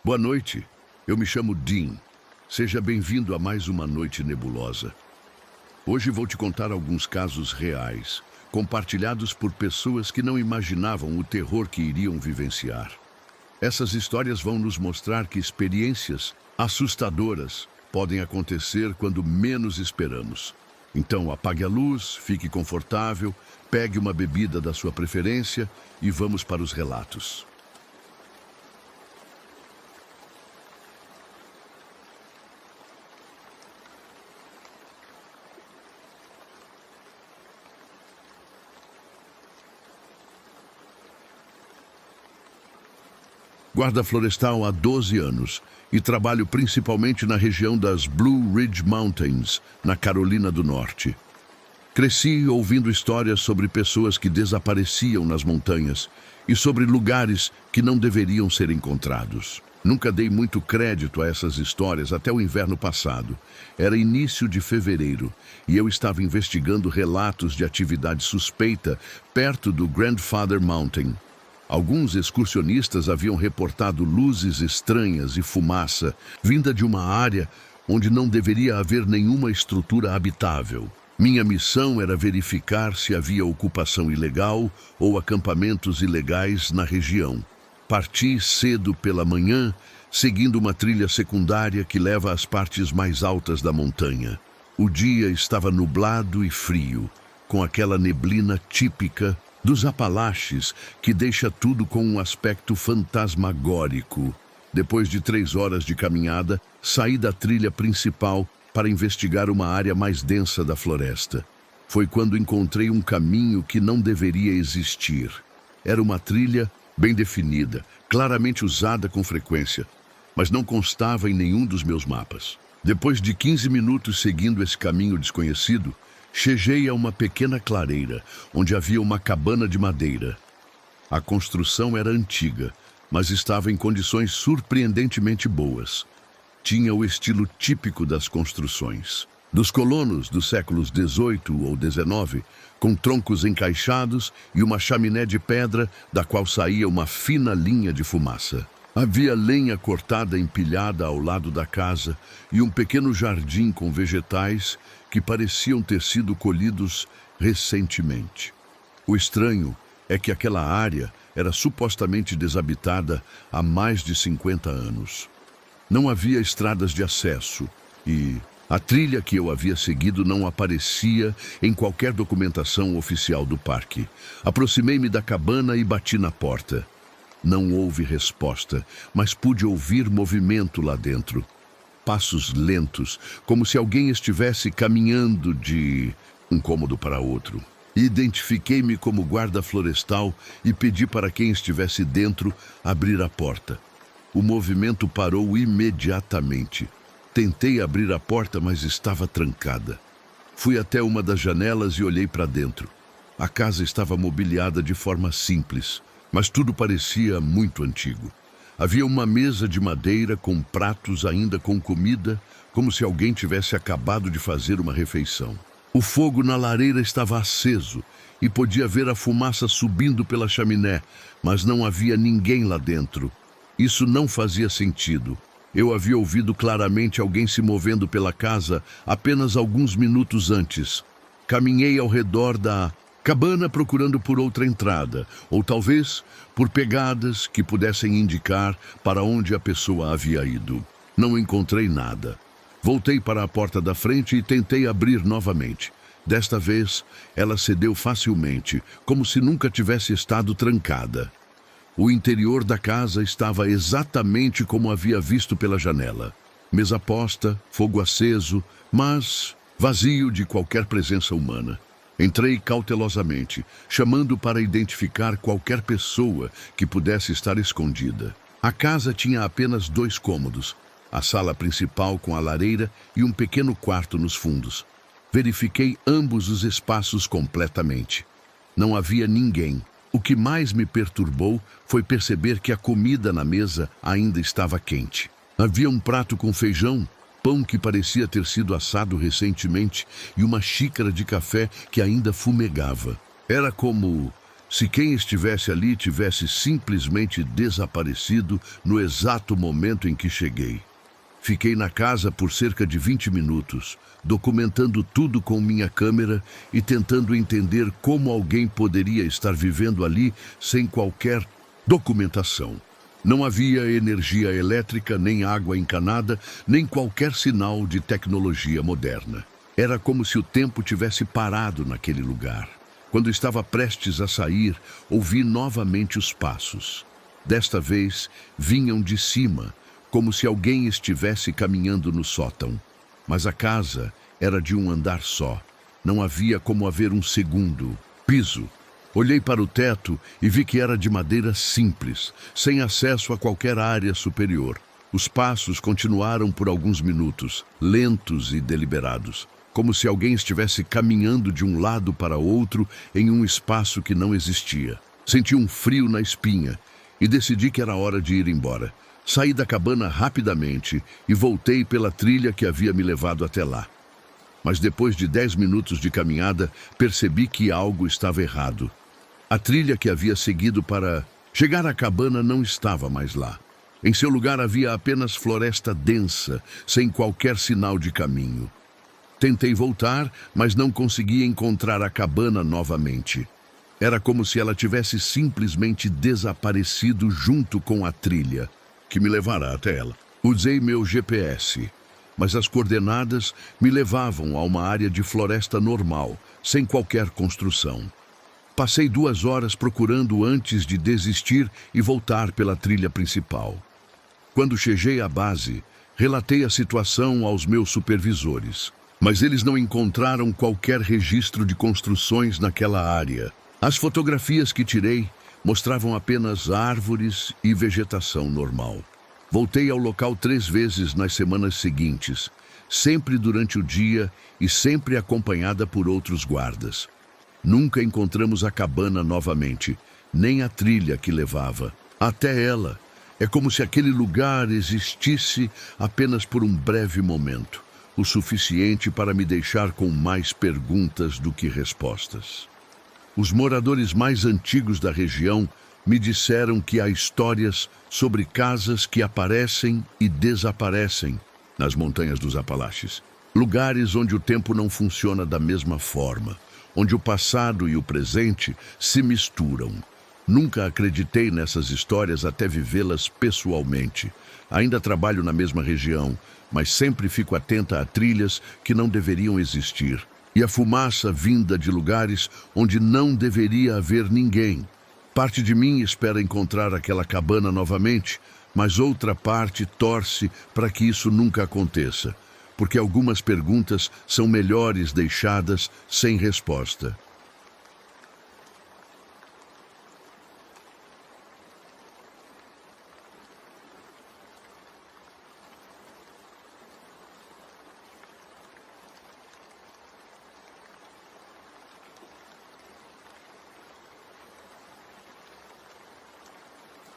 Boa noite, eu me chamo Dean. Seja bem-vindo a mais uma noite nebulosa. Hoje vou te contar alguns casos reais, compartilhados por pessoas que não imaginavam o terror que iriam vivenciar. Essas histórias vão nos mostrar que experiências assustadoras podem acontecer quando menos esperamos. Então apague a luz, fique confortável, pegue uma bebida da sua preferência e vamos para os relatos. Guarda florestal há 12 anos e trabalho principalmente na região das Blue Ridge Mountains, na Carolina do Norte. Cresci ouvindo histórias sobre pessoas que desapareciam nas montanhas e sobre lugares que não deveriam ser encontrados. Nunca dei muito crédito a essas histórias até o inverno passado. Era início de fevereiro e eu estava investigando relatos de atividade suspeita perto do Grandfather Mountain. Alguns excursionistas haviam reportado luzes estranhas e fumaça vinda de uma área onde não deveria haver nenhuma estrutura habitável. Minha missão era verificar se havia ocupação ilegal ou acampamentos ilegais na região. Parti cedo pela manhã, seguindo uma trilha secundária que leva às partes mais altas da montanha. O dia estava nublado e frio, com aquela neblina típica dos Apalaches, que deixa tudo com um aspecto fantasmagórico. Depois de 3 horas de caminhada, saí da trilha principal para investigar uma área mais densa da floresta. Foi quando encontrei um caminho que não deveria existir. Era uma trilha bem definida, claramente usada com frequência, mas não constava em nenhum dos meus mapas. Depois de 15 minutos seguindo esse caminho desconhecido, cheguei a uma pequena clareira, onde havia uma cabana de madeira. A construção era antiga, mas estava em condições surpreendentemente boas. Tinha o estilo típico das construções dos colonos dos séculos XVIII ou XIX, com troncos encaixados e uma chaminé de pedra da qual saía uma fina linha de fumaça. Havia lenha cortada empilhada ao lado da casa e um pequeno jardim com vegetais que pareciam ter sido colhidos recentemente. O estranho é que aquela área era supostamente desabitada há mais de 50 anos. Não havia estradas de acesso e a trilha que eu havia seguido não aparecia em qualquer documentação oficial do parque. Aproximei-me da cabana e bati na porta. Não houve resposta, mas pude ouvir movimento lá dentro. Passos lentos, como se alguém estivesse caminhando de um cômodo para outro. Identifiquei-me como guarda florestal e pedi para quem estivesse dentro abrir a porta. O movimento parou imediatamente. Tentei abrir a porta, mas estava trancada. Fui até uma das janelas e olhei para dentro. A casa estava mobiliada de forma simples, mas tudo parecia muito antigo. Havia uma mesa de madeira com pratos ainda com comida, como se alguém tivesse acabado de fazer uma refeição. O fogo na lareira estava aceso e podia ver a fumaça subindo pela chaminé, mas não havia ninguém lá dentro. Isso não fazia sentido. Eu havia ouvido claramente alguém se movendo pela casa apenas alguns minutos antes. Caminhei ao redor da cabana procurando por outra entrada, ou talvez por pegadas que pudessem indicar para onde a pessoa havia ido. Não encontrei nada. Voltei para a porta da frente e tentei abrir novamente. Desta vez, ela cedeu facilmente, como se nunca tivesse estado trancada. O interior da casa estava exatamente como havia visto pela janela. Mesa posta, fogo aceso, mas vazio de qualquer presença humana. Entrei cautelosamente, chamando para identificar qualquer pessoa que pudesse estar escondida. A casa tinha apenas 2 cômodos, a sala principal com a lareira e um pequeno quarto nos fundos. Verifiquei ambos os espaços completamente. Não havia ninguém. O que mais me perturbou foi perceber que a comida na mesa ainda estava quente. Havia um prato com feijão, pão que parecia ter sido assado recentemente e uma xícara de café que ainda fumegava. Era como se quem estivesse ali tivesse simplesmente desaparecido no exato momento em que cheguei. Fiquei na casa por cerca de 20 minutos, documentando tudo com minha câmera e tentando entender como alguém poderia estar vivendo ali sem qualquer documentação. Não havia energia elétrica, nem água encanada, nem qualquer sinal de tecnologia moderna. Era como se o tempo tivesse parado naquele lugar. Quando estava prestes a sair, ouvi novamente os passos. Desta vez, vinham de cima, como se alguém estivesse caminhando no sótão. Mas a casa era de um andar só. Não havia como haver um segundo piso. Olhei para o teto e vi que era de madeira simples, sem acesso a qualquer área superior. Os passos continuaram por alguns minutos, lentos e deliberados, como se alguém estivesse caminhando de um lado para outro em um espaço que não existia. Senti um frio na espinha e decidi que era hora de ir embora. Saí da cabana rapidamente e voltei pela trilha que havia me levado até lá. Mas depois de 10 minutos de caminhada, percebi que algo estava errado. A trilha que havia seguido para chegar à cabana não estava mais lá. Em seu lugar havia apenas floresta densa, sem qualquer sinal de caminho. Tentei voltar, mas não consegui encontrar a cabana novamente. Era como se ela tivesse simplesmente desaparecido junto com a trilha que me levará até ela. Usei meu GPS, mas as coordenadas me levavam a uma área de floresta normal, sem qualquer construção. Passei 2 horas procurando antes de desistir e voltar pela trilha principal. Quando cheguei à base, relatei a situação aos meus supervisores, mas eles não encontraram qualquer registro de construções naquela área. As fotografias que tirei mostravam apenas árvores e vegetação normal. Voltei ao local 3 vezes nas semanas seguintes, sempre durante o dia e sempre acompanhada por outros guardas. Nunca encontramos a cabana novamente, nem a trilha que levava até ela. É como se aquele lugar existisse apenas por um breve momento, o suficiente para me deixar com mais perguntas do que respostas. Os moradores mais antigos da região me disseram que há histórias sobre casas que aparecem e desaparecem nas montanhas dos Apalaches. Lugares onde o tempo não funciona da mesma forma, onde o passado e o presente se misturam. Nunca acreditei nessas histórias até vivê-las pessoalmente. Ainda trabalho na mesma região, mas sempre fico atenta a trilhas que não deveriam existir e a fumaça vinda de lugares onde não deveria haver ninguém. Parte de mim espera encontrar aquela cabana novamente, mas outra parte torce para que isso nunca aconteça, porque algumas perguntas são melhores deixadas sem resposta.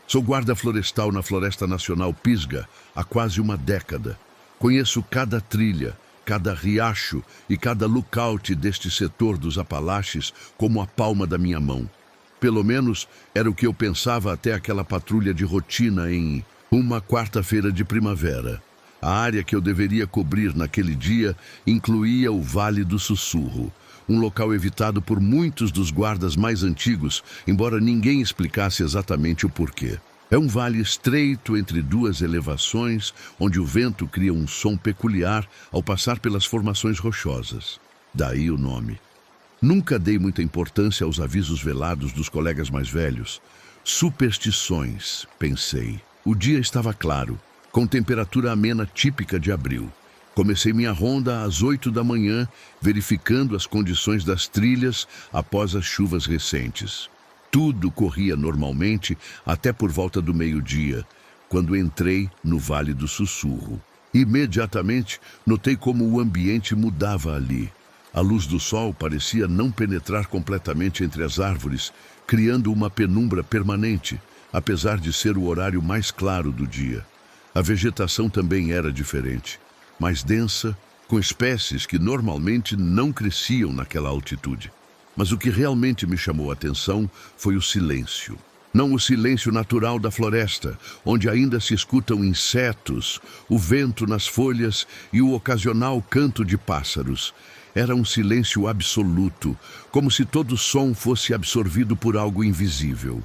Sou guarda florestal na Floresta Nacional Pisgah há quase uma década. Conheço cada trilha, cada riacho e cada lookout deste setor dos Apalaches como a palma da minha mão. Pelo menos era o que eu pensava até aquela patrulha de rotina em uma quarta-feira de primavera. A área que eu deveria cobrir naquele dia incluía o Vale do Sussurro, um local evitado por muitos dos guardas mais antigos, embora ninguém explicasse exatamente o porquê. É um vale estreito entre 2 elevações, onde o vento cria um som peculiar ao passar pelas formações rochosas. Daí o nome. Nunca dei muita importância aos avisos velados dos colegas mais velhos. Superstições, pensei. O dia estava claro, com temperatura amena típica de abril. Comecei minha ronda às 8 da manhã, verificando as condições das trilhas após as chuvas recentes. Tudo corria normalmente até por volta do meio-dia, quando entrei no Vale do Sussurro. Imediatamente, notei como o ambiente mudava ali. A luz do sol parecia não penetrar completamente entre as árvores, criando uma penumbra permanente, apesar de ser o horário mais claro do dia. A vegetação também era diferente, mais densa, com espécies que normalmente não cresciam naquela altitude. Mas o que realmente me chamou a atenção foi o silêncio. Não o silêncio natural da floresta, onde ainda se escutam insetos, o vento nas folhas e o ocasional canto de pássaros. Era um silêncio absoluto, como se todo som fosse absorvido por algo invisível.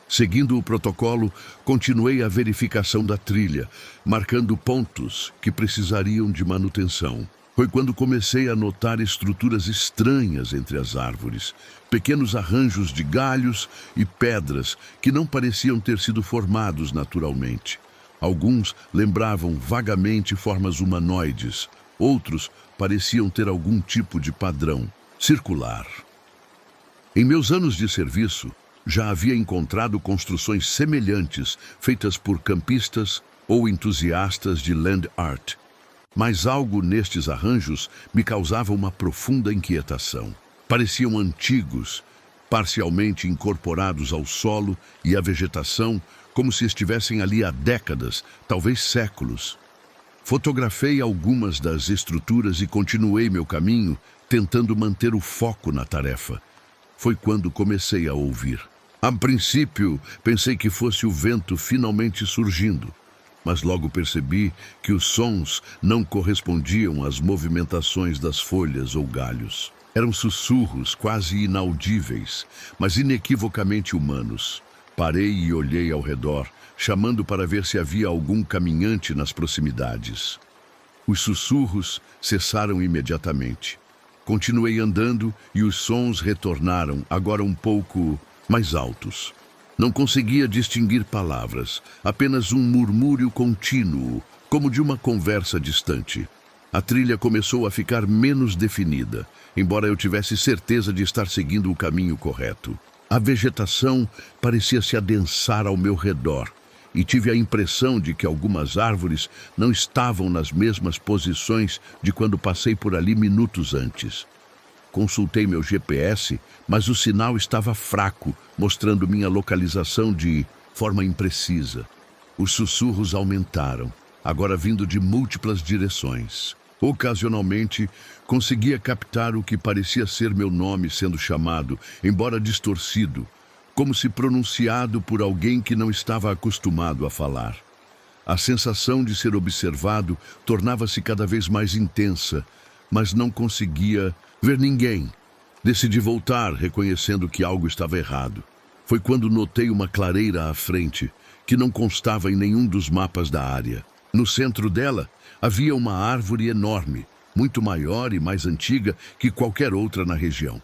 Seguindo o protocolo, continuei a verificação da trilha, marcando pontos que precisariam de manutenção. Foi quando comecei a notar estruturas estranhas entre as árvores, pequenos arranjos de galhos e pedras que não pareciam ter sido formados naturalmente. Alguns lembravam vagamente formas humanoides, outros pareciam ter algum tipo de padrão circular. Em meus anos de serviço, já havia encontrado construções semelhantes feitas por campistas ou entusiastas de land art. Mas algo nestes arranjos me causava uma profunda inquietação. Pareciam antigos, parcialmente incorporados ao solo e à vegetação, como se estivessem ali há décadas, talvez séculos. Fotografei algumas das estruturas e continuei meu caminho, tentando manter o foco na tarefa. Foi quando comecei a ouvir. A princípio, pensei que fosse o vento finalmente surgindo, mas logo percebi que os sons não correspondiam às movimentações das folhas ou galhos. Eram sussurros quase inaudíveis, mas inequivocamente humanos. Parei e olhei ao redor, chamando para ver se havia algum caminhante nas proximidades. Os sussurros cessaram imediatamente. Continuei andando e os sons retornaram, agora um pouco mais altos. Não conseguia distinguir palavras, apenas um murmúrio contínuo, como de uma conversa distante. A trilha começou a ficar menos definida, embora eu tivesse certeza de estar seguindo o caminho correto. A vegetação parecia se adensar ao meu redor, e tive a impressão de que algumas árvores não estavam nas mesmas posições de quando passei por ali minutos antes. Consultei meu GPS, mas o sinal estava fraco, mostrando minha localização de forma imprecisa. Os sussurros aumentaram, agora vindo de múltiplas direções. Ocasionalmente, conseguia captar o que parecia ser meu nome sendo chamado, embora distorcido, como se pronunciado por alguém que não estava acostumado a falar. A sensação de ser observado tornava-se cada vez mais intensa, mas não conseguia ver ninguém. Decidi voltar, reconhecendo que algo estava errado. Foi quando notei uma clareira à frente, que não constava em nenhum dos mapas da área. No centro dela, havia uma árvore enorme, muito maior e mais antiga que qualquer outra na região.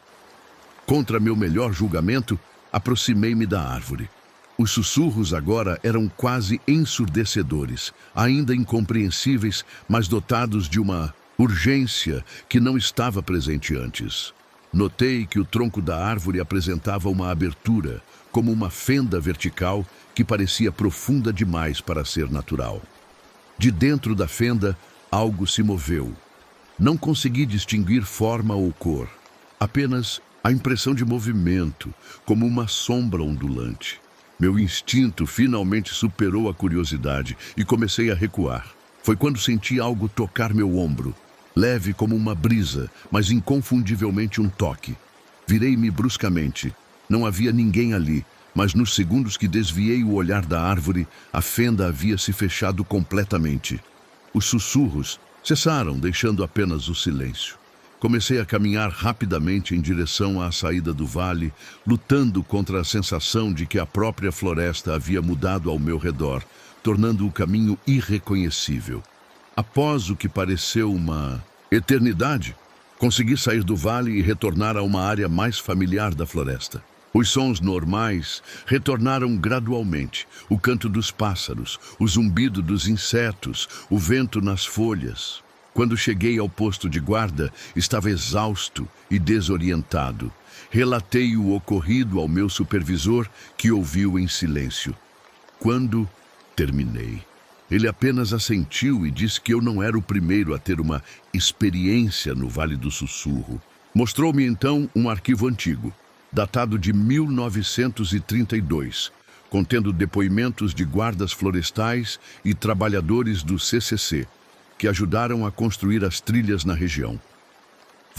Contra meu melhor julgamento, aproximei-me da árvore. Os sussurros agora eram quase ensurdecedores, ainda incompreensíveis, mas dotados de uma urgência que não estava presente antes. Notei que o tronco da árvore apresentava uma abertura, como uma fenda vertical que parecia profunda demais para ser natural. De dentro da fenda, algo se moveu. Não consegui distinguir forma ou cor, apenas a impressão de movimento, como uma sombra ondulante. Meu instinto finalmente superou a curiosidade e comecei a recuar. Foi quando senti algo tocar meu ombro. Leve como uma brisa, mas inconfundivelmente um toque. Virei-me bruscamente. Não havia ninguém ali, mas nos segundos que desviei o olhar da árvore, a fenda havia se fechado completamente. Os sussurros cessaram, deixando apenas o silêncio. Comecei a caminhar rapidamente em direção à saída do vale, lutando contra a sensação de que a própria floresta havia mudado ao meu redor, tornando o caminho irreconhecível. Após o que pareceu uma eternidade, consegui sair do vale e retornar a uma área mais familiar da floresta. Os sons normais retornaram gradualmente, o canto dos pássaros, o zumbido dos insetos, o vento nas folhas. Quando cheguei ao posto de guarda, estava exausto e desorientado. Relatei o ocorrido ao meu supervisor, que ouviu em silêncio. Quando terminei, ele apenas assentiu e disse que eu não era o primeiro a ter uma experiência no Vale do Sussurro. Mostrou-me então um arquivo antigo, datado de 1932, contendo depoimentos de guardas florestais e trabalhadores do CCC, que ajudaram a construir as trilhas na região.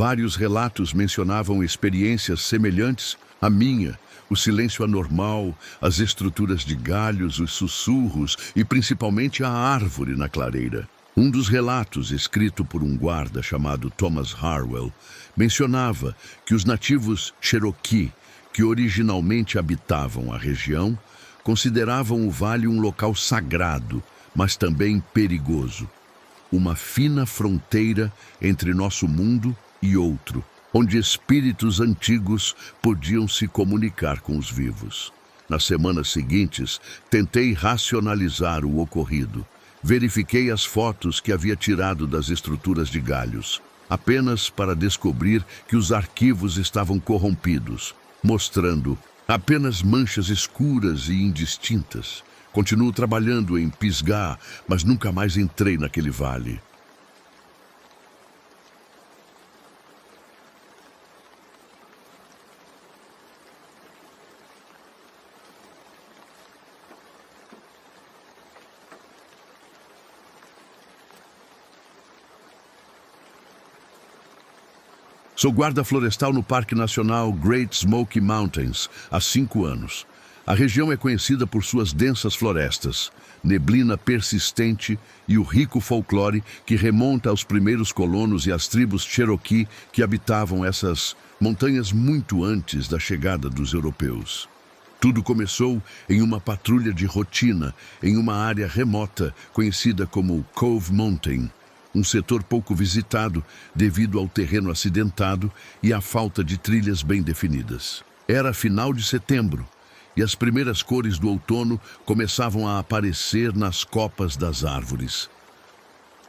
Vários relatos mencionavam experiências semelhantes à minha, o silêncio anormal, as estruturas de galhos, os sussurros e principalmente a árvore na clareira. Um dos relatos, escrito por um guarda chamado Thomas Harwell, mencionava que os nativos Cherokee, que originalmente habitavam a região, consideravam o vale um local sagrado, mas também perigoso. Uma fina fronteira entre nosso mundo e outro, onde espíritos antigos podiam se comunicar com os vivos. Nas semanas seguintes, tentei racionalizar o ocorrido. Verifiquei as fotos que havia tirado das estruturas de galhos, apenas para descobrir que os arquivos estavam corrompidos, mostrando apenas manchas escuras e indistintas. Continuo trabalhando em Pisgah, mas nunca mais entrei naquele vale. Sou guarda florestal no Parque Nacional Great Smoky Mountains há 5 anos. A região é conhecida por suas densas florestas, neblina persistente e o rico folclore que remonta aos primeiros colonos e às tribos Cherokee que habitavam essas montanhas muito antes da chegada dos europeus. Tudo começou em uma patrulha de rotina em uma área remota conhecida como Cove Mountain, um setor pouco visitado devido ao terreno acidentado e à falta de trilhas bem definidas. Era final de setembro e as primeiras cores do outono começavam a aparecer nas copas das árvores.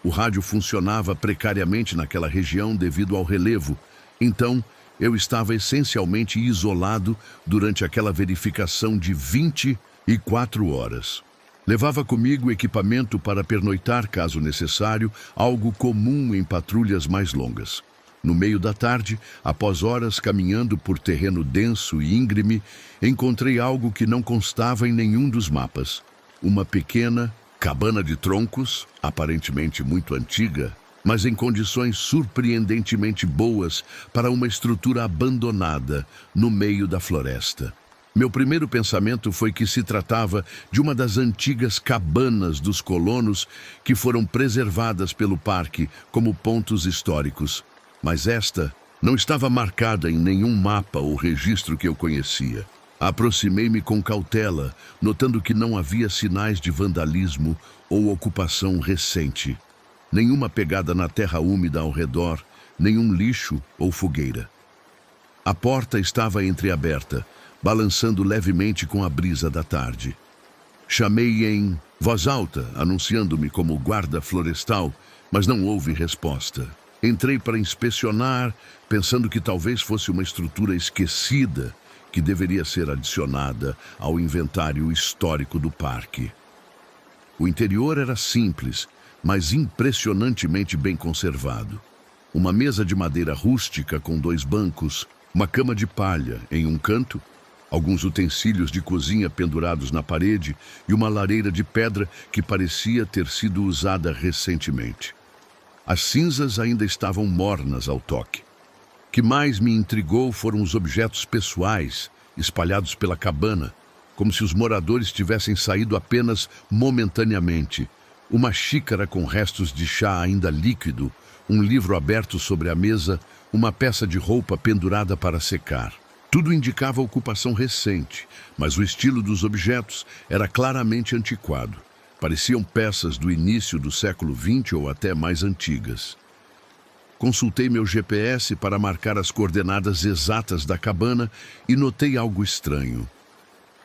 O rádio funcionava precariamente naquela região devido ao relevo, então eu estava essencialmente isolado durante aquela verificação de 24 horas. Levava comigo equipamento para pernoitar caso necessário, algo comum em patrulhas mais longas. No meio da tarde, após horas caminhando por terreno denso e íngreme, encontrei algo que não constava em nenhum dos mapas. Uma pequena cabana de troncos, aparentemente muito antiga, mas em condições surpreendentemente boas para uma estrutura abandonada no meio da floresta. Meu primeiro pensamento foi que se tratava de uma das antigas cabanas dos colonos que foram preservadas pelo parque como pontos históricos. Mas esta não estava marcada em nenhum mapa ou registro que eu conhecia. Aproximei-me com cautela, notando que não havia sinais de vandalismo ou ocupação recente. Nenhuma pegada na terra úmida ao redor, nenhum lixo ou fogueira. A porta estava entreaberta, balançando levemente com a brisa da tarde. Chamei em voz alta, anunciando-me como guarda florestal, mas não houve resposta. Entrei para inspecionar, pensando que talvez fosse uma estrutura esquecida que deveria ser adicionada ao inventário histórico do parque. O interior era simples, mas impressionantemente bem conservado. Uma mesa de madeira rústica com 2 bancos, uma cama de palha em um canto, alguns utensílios de cozinha pendurados na parede e uma lareira de pedra que parecia ter sido usada recentemente. As cinzas ainda estavam mornas ao toque. O que mais me intrigou foram os objetos pessoais espalhados pela cabana, como se os moradores tivessem saído apenas momentaneamente. Uma xícara com restos de chá ainda líquido, um livro aberto sobre a mesa, uma peça de roupa pendurada para secar. Tudo indicava ocupação recente, mas o estilo dos objetos era claramente antiquado. Pareciam peças do início do século XX ou até mais antigas. Consultei meu GPS para marcar as coordenadas exatas da cabana e notei algo estranho.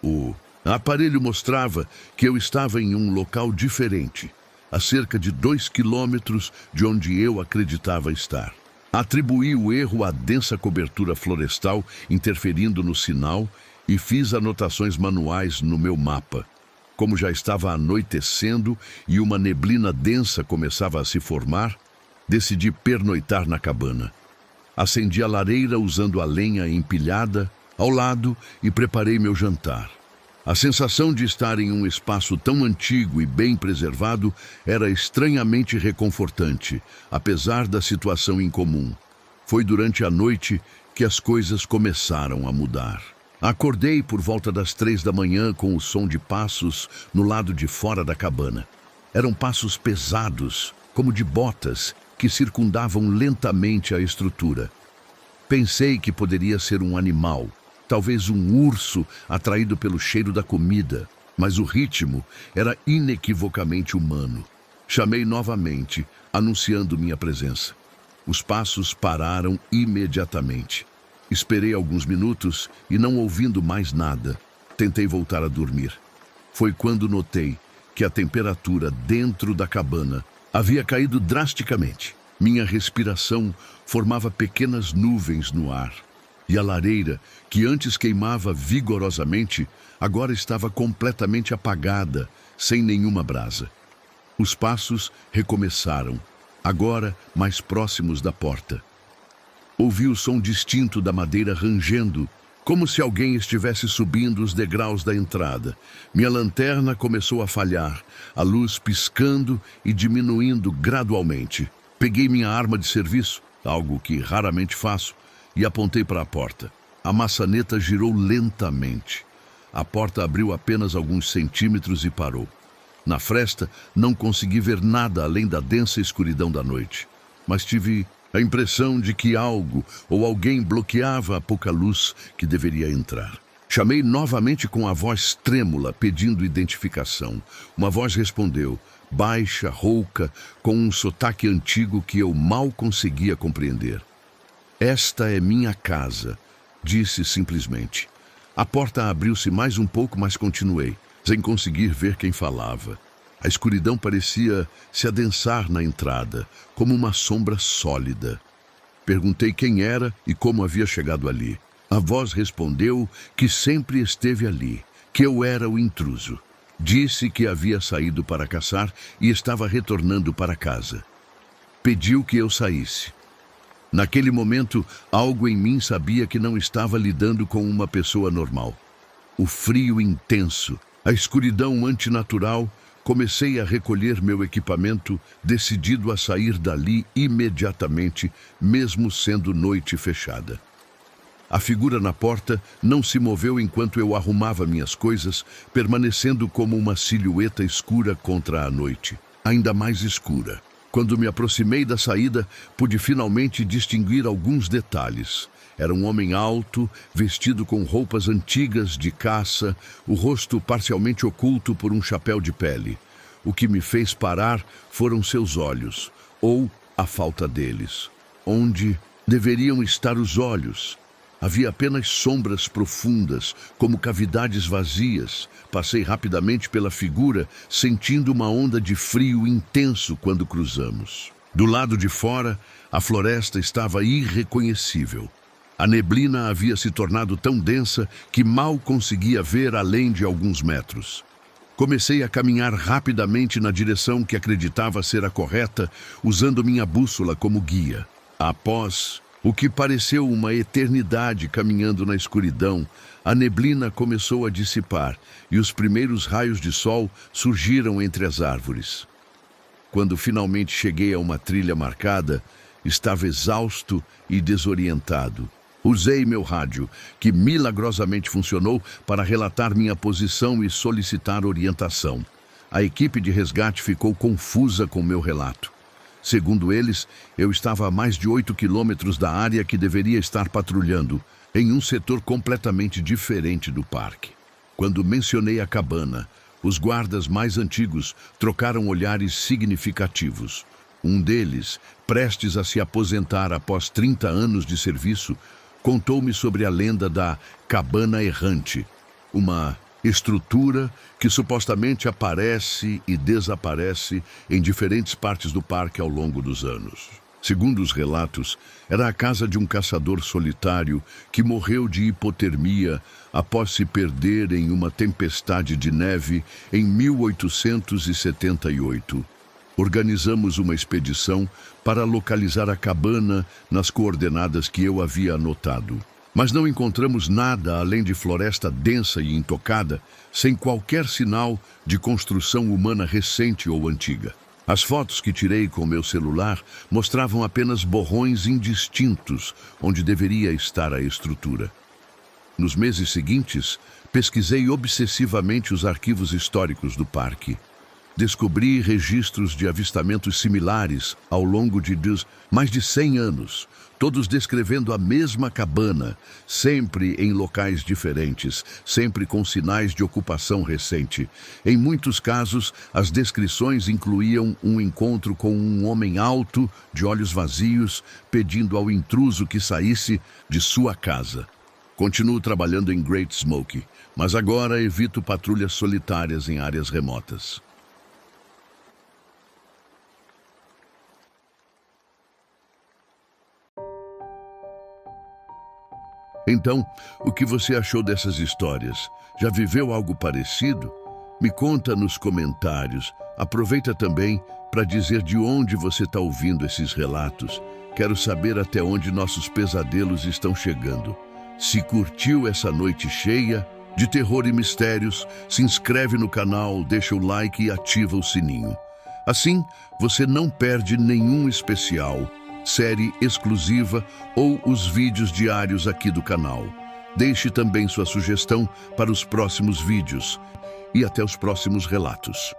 O aparelho mostrava que eu estava em um local diferente, a cerca de 2 quilômetros de onde eu acreditava estar. Atribuí o erro à densa cobertura florestal interferindo no sinal e fiz anotações manuais no meu mapa. Como já estava anoitecendo e uma neblina densa começava a se formar, decidi pernoitar na cabana. Acendi a lareira usando a lenha empilhada ao lado e preparei meu jantar. A sensação de estar em um espaço tão antigo e bem preservado era estranhamente reconfortante, apesar da situação incomum. Foi durante a noite que as coisas começaram a mudar. Acordei por volta das 3 da manhã com o som de passos no lado de fora da cabana. Eram passos pesados, como de botas, que circundavam lentamente a estrutura. Pensei que poderia ser um animal, talvez um urso atraído pelo cheiro da comida, mas o ritmo era inequivocamente humano. Chamei novamente, anunciando minha presença. Os passos pararam imediatamente. Esperei alguns minutos e, não ouvindo mais nada, tentei voltar a dormir. Foi quando notei que a temperatura dentro da cabana havia caído drasticamente. Minha respiração formava pequenas nuvens no ar. E a lareira, que antes queimava vigorosamente, agora estava completamente apagada, sem nenhuma brasa. Os passos recomeçaram, agora mais próximos da porta. Ouvi o som distinto da madeira rangendo, como se alguém estivesse subindo os degraus da entrada. Minha lanterna começou a falhar, a luz piscando e diminuindo gradualmente. Peguei minha arma de serviço, algo que raramente faço, e apontei para a porta. A maçaneta girou lentamente. A porta abriu apenas alguns centímetros e parou. Na fresta, não consegui ver nada além da densa escuridão da noite, mas tive a impressão de que algo ou alguém bloqueava a pouca luz que deveria entrar. Chamei novamente com a voz trêmula, pedindo identificação. Uma voz respondeu, baixa, rouca, com um sotaque antigo que eu mal conseguia compreender. Esta é minha casa, disse simplesmente. A porta abriu-se mais um pouco, mas continuei, sem conseguir ver quem falava. A escuridão parecia se adensar na entrada, como uma sombra sólida. Perguntei quem era e como havia chegado ali. A voz respondeu que sempre esteve ali, que eu era o intruso. Disse que havia saído para caçar e estava retornando para casa. Pediu que eu saísse. Naquele momento, algo em mim sabia que não estava lidando com uma pessoa normal. O frio intenso, a escuridão antinatural. Comecei a recolher meu equipamento, decidido a sair dali imediatamente, mesmo sendo noite fechada. A figura na porta não se moveu enquanto eu arrumava minhas coisas, permanecendo como uma silhueta escura contra a noite, ainda mais escura. Quando me aproximei da saída, pude finalmente distinguir alguns detalhes. Era um homem alto, vestido com roupas antigas de caça, o rosto parcialmente oculto por um chapéu de pele. O que me fez parar foram seus olhos, ou a falta deles. Onde deveriam estar os olhos? Havia apenas sombras profundas, como cavidades vazias. Passei rapidamente pela figura, sentindo uma onda de frio intenso quando cruzamos. Do lado de fora, a floresta estava irreconhecível. A neblina havia se tornado tão densa que mal conseguia ver além de alguns metros. Comecei a caminhar rapidamente na direção que acreditava ser a correta, usando minha bússola como guia. Após o que pareceu uma eternidade caminhando na escuridão, a neblina começou a dissipar e os primeiros raios de sol surgiram entre as árvores. Quando finalmente cheguei a uma trilha marcada, estava exausto e desorientado. Usei meu rádio, que milagrosamente funcionou, para relatar minha posição e solicitar orientação. A equipe de resgate ficou confusa com meu relato. Segundo eles, eu estava a mais de 8 quilômetros da área que deveria estar patrulhando, em um setor completamente diferente do parque. Quando mencionei a cabana, os guardas mais antigos trocaram olhares significativos. Um deles, prestes a se aposentar após 30 anos de serviço, contou-me sobre a lenda da Cabana Errante, uma estrutura que supostamente aparece e desaparece em diferentes partes do parque ao longo dos anos. Segundo os relatos, era a casa de um caçador solitário que morreu de hipotermia após se perder em uma tempestade de neve em 1878. Organizamos uma expedição para localizar a cabana nas coordenadas que eu havia anotado. Mas não encontramos nada além de floresta densa e intocada, sem qualquer sinal de construção humana recente ou antiga. As fotos que tirei com meu celular mostravam apenas borrões indistintos onde deveria estar a estrutura. Nos meses seguintes, pesquisei obsessivamente os arquivos históricos do parque. Descobri registros de avistamentos similares ao longo de mais de 100 anos, todos descrevendo a mesma cabana, sempre em locais diferentes, sempre com sinais de ocupação recente. Em muitos casos, as descrições incluíam um encontro com um homem alto, de olhos vazios, pedindo ao intruso que saísse de sua casa. Continuo trabalhando em Great Smoky, mas agora evito patrulhas solitárias em áreas remotas. Então, o que você achou dessas histórias? Já viveu algo parecido? Me conta nos comentários. Aproveita também para dizer de onde você está ouvindo esses relatos. Quero saber até onde nossos pesadelos estão chegando. Se curtiu essa noite cheia de terror e mistérios, se inscreve no canal, deixa o like e ativa o sininho. Assim, você não perde nenhum especial, série exclusiva ou os vídeos diários aqui do canal. Deixe também sua sugestão para os próximos vídeos e até os próximos relatos.